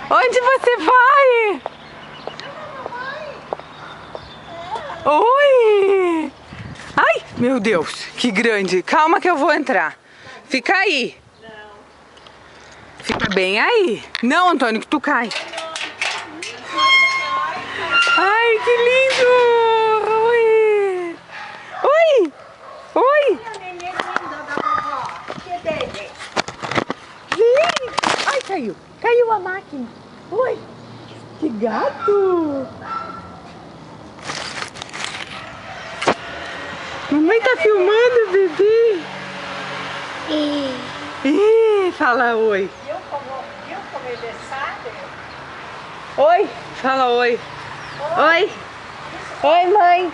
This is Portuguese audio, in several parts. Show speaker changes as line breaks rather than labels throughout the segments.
Onde você vai? Oi! Ai, meu Deus, que grande. Calma que eu vou entrar. Fica aí. Fica bem aí. Não, Antônio, que tu cai. Ai, que lindo! Oi! Oi! Oi! Gente! Ai, caiu. Caiu a máquina. Oi! Que gato! Mamãe tá filmando, bebê. Ih, fala oi.
Viu como ele sabe?
Oi, fala oi. Oi. Oi, mãe.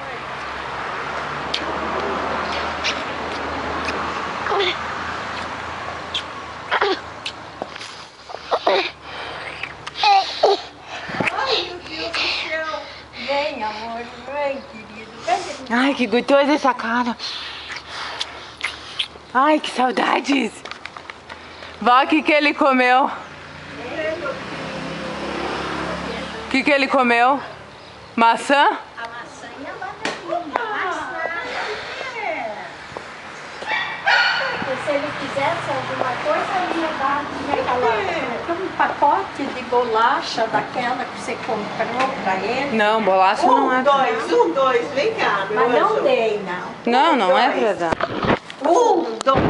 Ai, meu Deus do céu. Vem, amor, vem, querido. Vem.
Ai, que gostosa essa cara. Ai, que saudades. Vó, o que ele comeu? O que ele comeu? Maçã?
A maçã e a bananinha. Maçã. Se ele quisesse alguma coisa, eu ia dar um pacote de bolacha daquela que você comprou pra ele.
Não, bolacha não é.
Dois, vem cá, meu
Mas não
anjo.
dei, não.
Não, não é pra dar.
Dois.